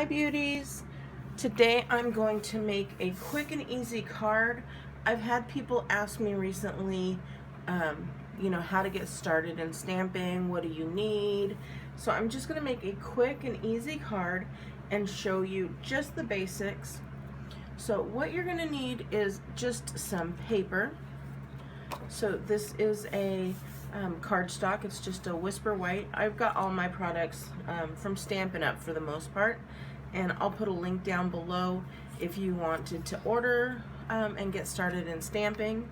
Hi beauties! Today I'm going to make a quick and easy card. I've had people ask me recently, how to get started in stamping, what do you need? So I'm just going to make a quick and easy card and show you just the basics. So what you're going to need is just some paper. So this is a cardstock. It's just a Whisper White. I've got all my products from Stampin' Up for the most part, and I'll put a link down below if you wanted to order and get started in stamping,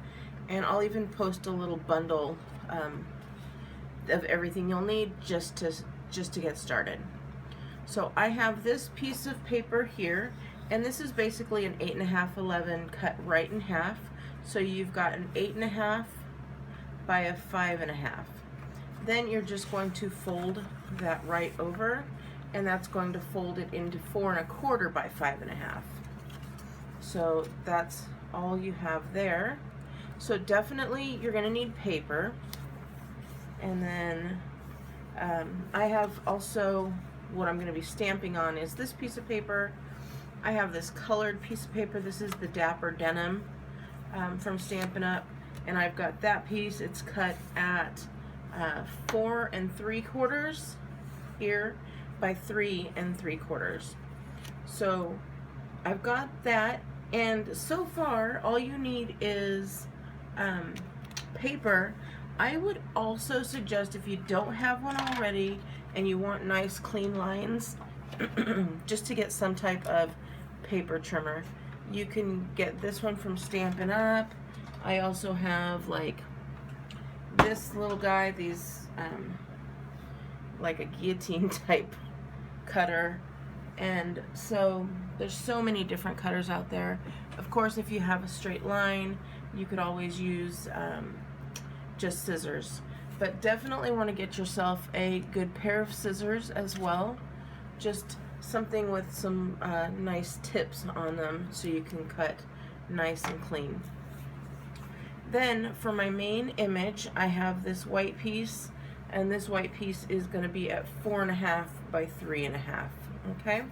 and I'll even post a little bundle of everything you'll need just to get started. So I have this piece of paper here, and this is basically an 8.5/11 cut right in half. So you've got an 8.5 by a 5.5. Then you're just going to fold that right over, and that's going to fold it into 4.25 by 5.5. So that's all you have there. So definitely you're going to need paper. And then I have also, what I'm going to be stamping on is this piece of paper. I have this colored piece of paper. This is the Dapper Denim from Stampin' Up, and I've got that piece. It's cut at 4 3/4 here by 3 3/4. So I've got that, and so far all you need is paper. I would also suggest, if you don't have one already and you want nice clean lines, just to get some type of paper trimmer. You can get this one from Stampin' Up. I also have like this little guy, these like a guillotine type cutter, and so there's so many different cutters out there. Of course, if you have a straight line, you could always use just scissors, but definitely want to get yourself a good pair of scissors as well, just something with some nice tips on them so you can cut nice and clean. Then for my main image, I have this white piece, and this white piece is going to be at 4.5 by 3.5. Okay,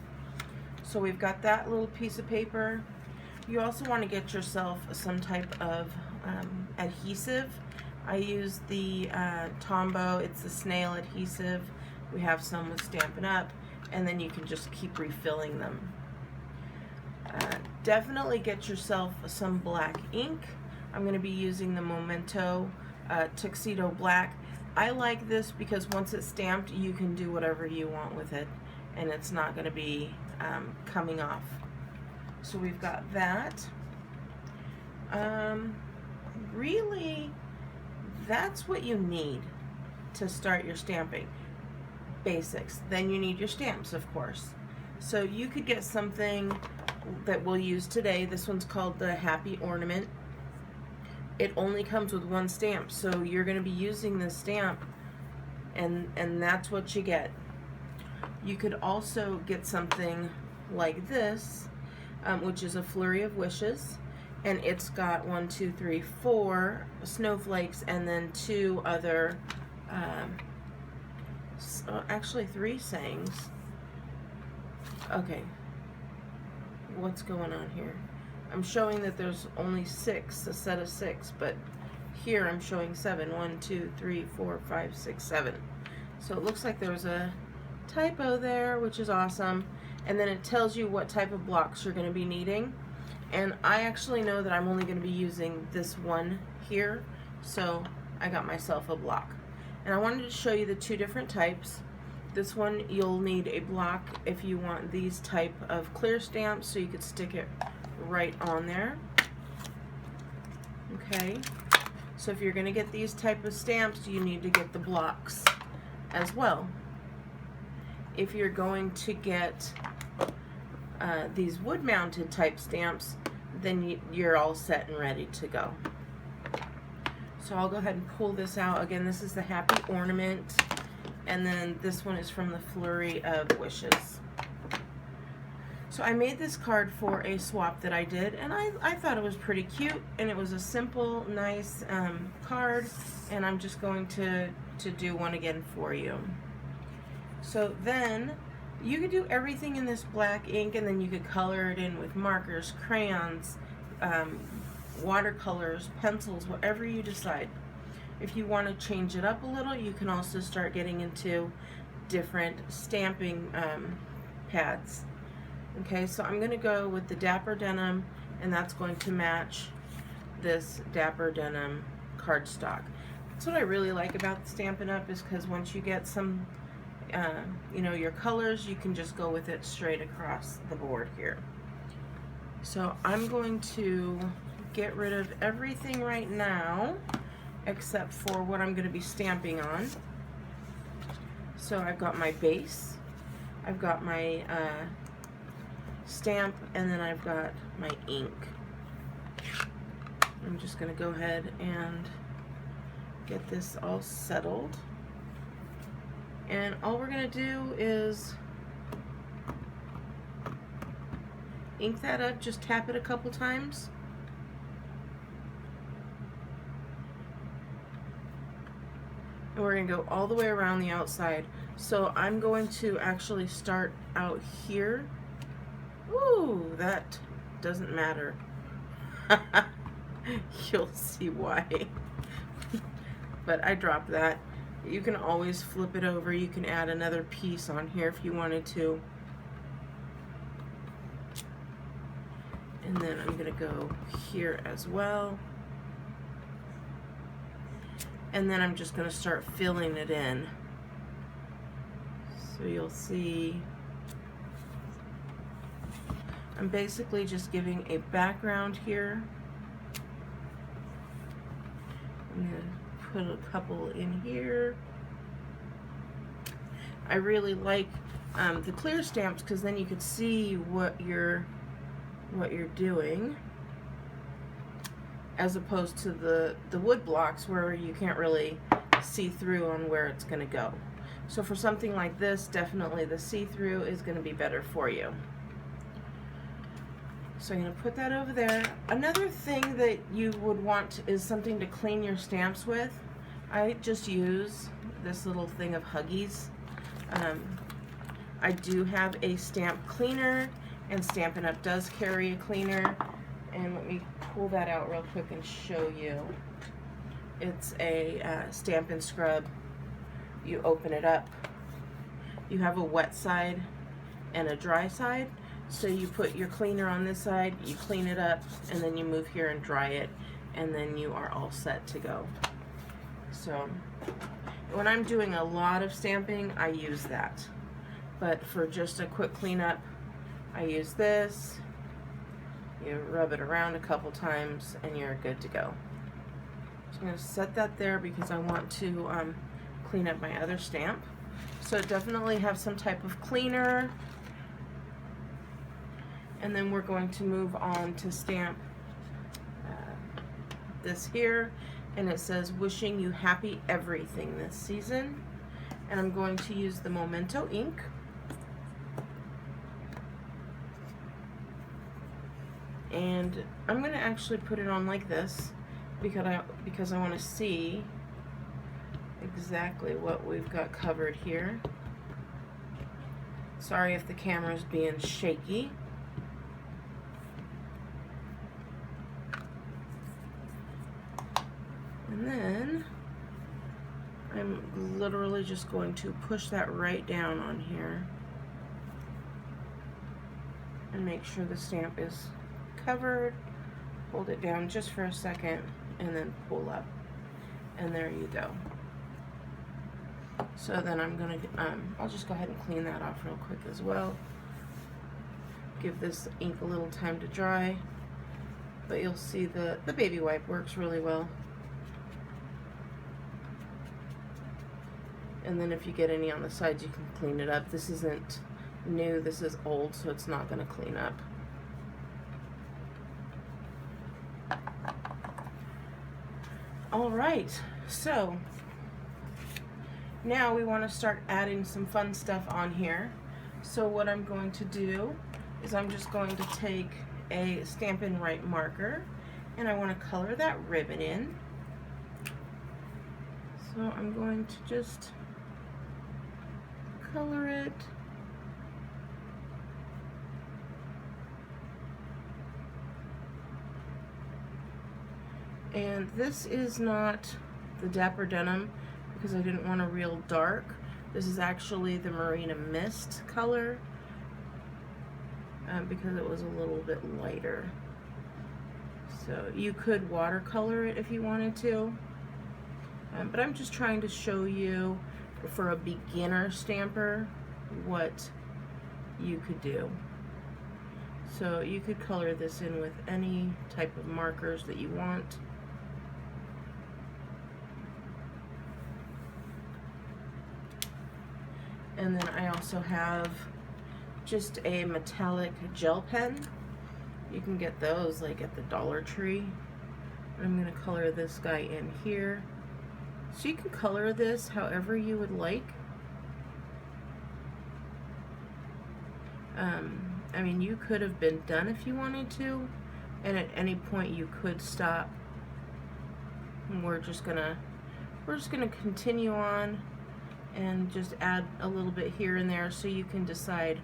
so we've got that little piece of paper. You also want to get yourself some type of adhesive. I use the Tombow. It's the Snail adhesive. We have some with Stampin' Up, and then you can just keep refilling them. Definitely get yourself some black ink. I'm going to be using the Memento Tuxedo Black. I like this because once it's stamped, you can do whatever you want with it, and it's not going to be coming off. So we've got that. Really, that's what you need to start your stamping. Basics. Then you need your stamps, of course. So you could get something that we'll use today. This one's called the Happy Ornament. It only comes with one stamp, so you're going to be using this stamp, and that's what you get. You could also get something like this, which is a Flurry of Wishes, and it's got 1, 2, 3, 4 snowflakes, and then 2 other actually 3 sayings. Okay, what's going on here? I'm showing that there's only 6, a set of 6, but here I'm showing 7. 1, 2, 3, 4, 5, 6, 7. So it looks like there was a typo there, which is awesome. And then it tells you what type of blocks you're going to be needing. And I actually know that I'm only going to be using this one here, so I got myself a block. And I wanted to show you the 2 different types. This one, you'll need a block if you want these type of clear stamps, so you could stick it right on there. Okay, so if you're going to get these type of stamps, you need to get the blocks as well. If you're going to get these wood-mounted type stamps, then you're all set and ready to go. So I'll go ahead and pull this out. Again, this is the Happy Ornament, and then this one is from the Flurry of Wishes. So I made this card for a swap that I did, and I thought it was pretty cute, and it was a simple, nice card, and I'm just going to do one again for you. So then You could do everything in this black ink, and then you could color it in with markers, crayons, watercolors, pencils, whatever you decide. If you want to change it up a little, you can also start getting into different stamping pads. Okay, so I'm going to go with the Dapper Denim, and that's going to match this Dapper Denim cardstock. That's what I really like about Stampin' Up! Is because once you get some, you know, your colors, you can just go with it straight across the board here. So I'm going to get rid of everything right now except for what I'm going to be stamping on. So I've got my base, I've got my stamp, and then I've got my ink. I'm just going to go ahead and get this all settled. And all we're going to do is ink that up, just tap it a couple times. And we're going to go all the way around the outside. So I'm going to actually start out here. Ooh, that doesn't matter. You'll see why. But I dropped that. You can always flip it over. You can add another piece on here if you wanted to. And then I'm going to go here as well. And then I'm just going to start filling it in. So you'll see I'm basically just giving a background here. I'm going to put a couple in here. I really like the clear stamps because then you could see what you're doing, as opposed to the wood blocks where you can't really see through on where it's going to go. So for something like this, definitely the see-through is going to be better for you. So I'm going to put that over there. Another thing that you would want is something to clean your stamps with. I just use this little thing of Huggies. I do have a stamp cleaner, and Stampin' Up! Does carry a cleaner. And let me pull that out real quick and show you. It's a Stampin' Scrub. You open it up. You have a wet side and a dry side. So you put your cleaner on this side, you clean it up, and then you move here and dry it, and then you are all set to go. So when I'm doing a lot of stamping, I use that. But for just a quick cleanup, I use this. You rub it around a couple times and you're good to go. So I'm going to set that there because I want to clean up my other stamp. So definitely have some type of cleaner. And then we're going to move on to stamp this here. And it says, wishing you happy everything this season. And I'm going to use the Memento ink. And I'm going to actually put it on like this because I want to see exactly what we've got covered here. Sorry if the camera's being shaky. And then I'm literally just going to push that right down on here and make sure the stamp is covered. Hold it down just for a second and then pull up, and there you go. So then I'm gonna I'll just go ahead and clean that off real quick as well. Give this ink a little time to dry, but you'll see the baby wipe works really well. And then if you get any on the sides, you can clean it up. This isn't new, this is old, so it's not gonna clean up. All right, so now we want to start adding some fun stuff on here. So what I'm going to do is I'm just going to take a Stampin' Right marker and I want to color that ribbon in. So I'm going to just color it And this is not the Dapper Denim because I didn't want a real dark. This is actually the Marina Mist color because it was a little bit lighter. So you could watercolor it if you wanted to, but I'm just trying to show you for a beginner stamper what you could do. So you could color this in with any type of markers that you want. And then I also have just a metallic gel pen. You can get those like at the Dollar Tree. And I'm going to color this guy in here. So you can color this however you would like. I mean, you could have been done if you wanted to, and at any point you could stop. And we're just gonna continue on and just add a little bit here and there so you can decide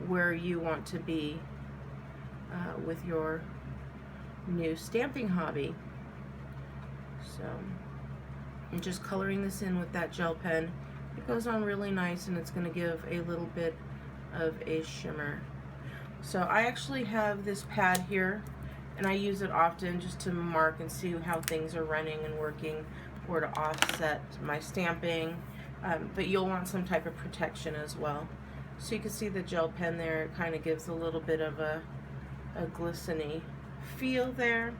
where you want to be with your new stamping hobby. So I'm just coloring this in with that gel pen. It goes on really nice, and it's going to give a little bit of a shimmer. So I actually have this pad here, and I use it often just to mark and see how things are running and working, or to offset my stamping, but you'll want some type of protection as well. So you can see the gel pen there, it kind of gives a little bit of a glistening feel there.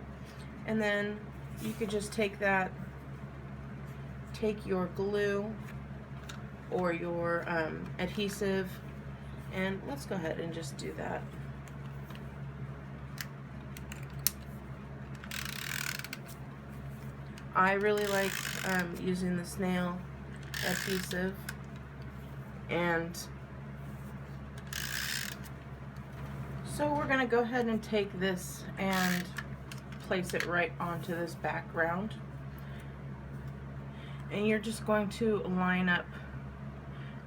And then you could just take your glue or your adhesive, and let's go ahead and just do that. I really like using the Snail adhesive, and so we're going to go ahead and take this and place it right onto this background. And you're just going to line up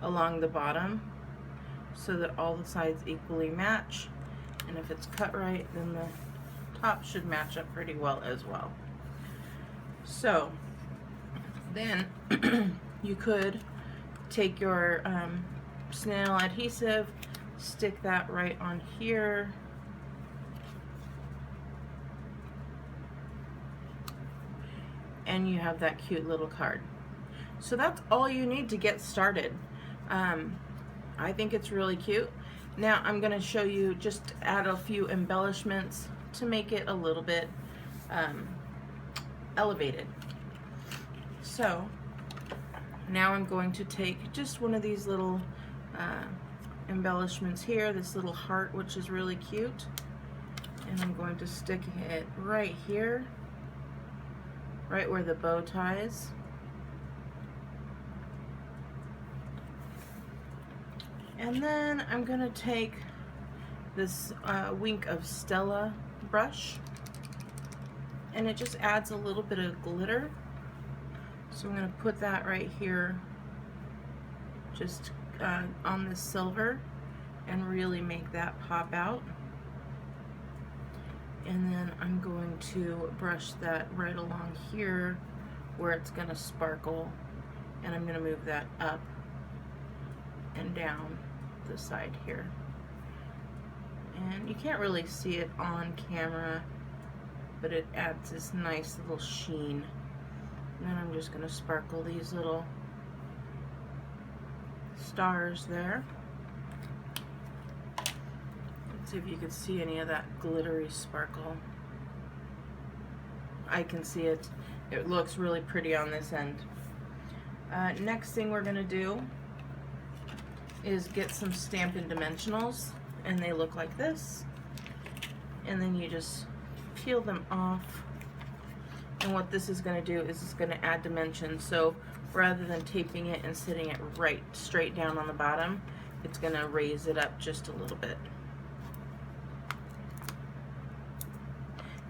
along the bottom so that all the sides equally match. And if it's cut right, then the top should match up pretty well as well. So then you could take your Snail adhesive, stick that right on here, and you have that cute little card. So that's all you need to get started. I think it's really cute. Now I'm going to show you, just add a few embellishments to make it a little bit elevated. So now I'm going to take just one of these little embellishments here, this little heart, which is really cute, and I'm going to stick it right here, right where the bow ties. And then I'm going to take this Wink of Stella brush, and it just adds a little bit of glitter. So I'm going to put that right here, just on this silver, and really make that pop out. And then I'm going to brush that right along here where it's going to sparkle, and I'm going to move that up and down the side here. And you can't really see it on camera, but it adds this nice little sheen. And then I'm just going to sparkle these little stars there. Let's see if you can see any of that glittery sparkle. I can see it. It looks really pretty on this end. Next thing we're going to do is get some Stampin' dimensionals, and they look like this. And then you just peel them off. And what this is going to do is it's going to add dimension. So rather than taping it and sitting it right straight down on the bottom, it's going to raise it up just a little bit.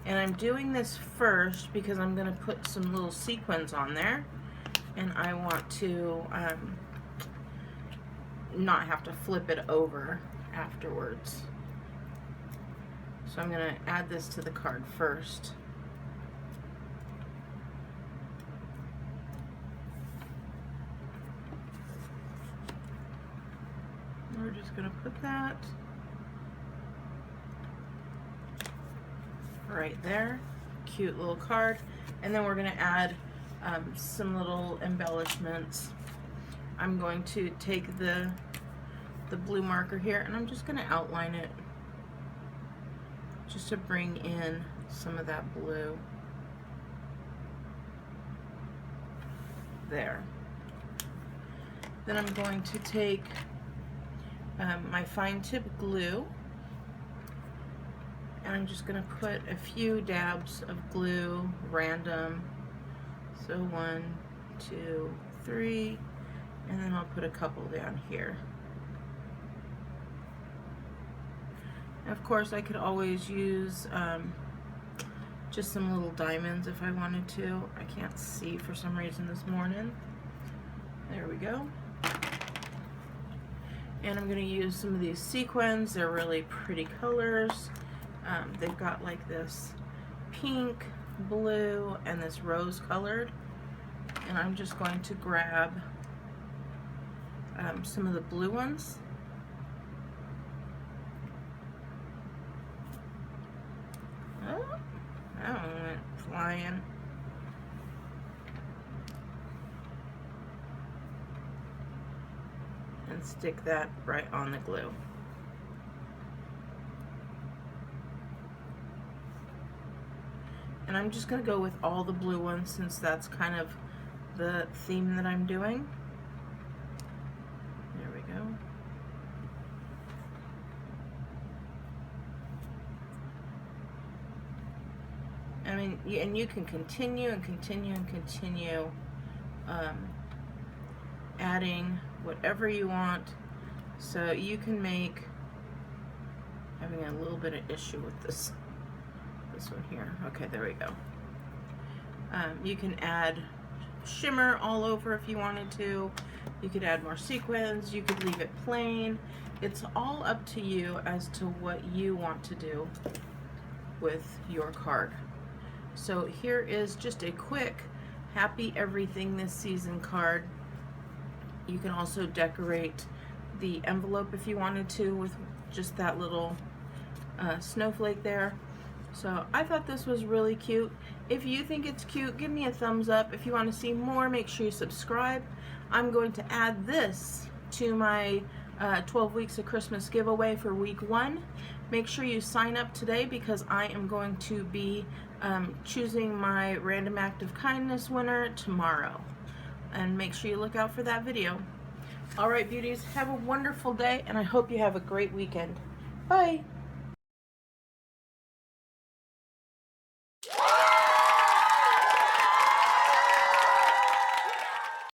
And I'm doing this first because I'm going to put some little sequins on there, and I want to not have to flip it over afterwards. So I'm going to add this to the card first. we're just going to put that right there. Cute little card. And then we're going to add some little embellishments. I'm going to take the blue marker here and I'm just going to outline it just to bring in some of that blue. There. Then I'm going to take my fine tip glue and I'm just going to put a few dabs of glue, random. So 1, 2, 3, and then I'll put a couple down here. Of course, I could always use just some little diamonds if I wanted to. I can't see for some reason this morning. There we go. And I'm going to use some of these sequins. They're really pretty colors. They've got like this pink, blue, and this rose colored. And I'm just going to grab some of the blue ones. Oh, that one went flying. And stick that right on the glue. And I'm just going to go with all the blue ones since that's kind of the theme that I'm doing. There we go. I mean, and you can continue and continue and continue adding whatever you want. So you can make, having a little bit of issue with this one here. Okay, there we go. You can add shimmer all over if you wanted to. You could add more sequins. You could leave it plain. It's all up to you as to what you want to do with your card. So here is just a quick Happy Everything This Season card. You can also decorate the envelope if you wanted to with just that little snowflake there. So I thought this was really cute. If you think it's cute, give me a thumbs up. If you want to see more, make sure you subscribe. I'm going to add this to my 12 Weeks of Christmas giveaway for week 1. Make sure you sign up today because I am going to be choosing my Random Act of Kindness winner tomorrow. And make sure you look out for that video. Alright beauties, have a wonderful day and I hope you have a great weekend. Bye!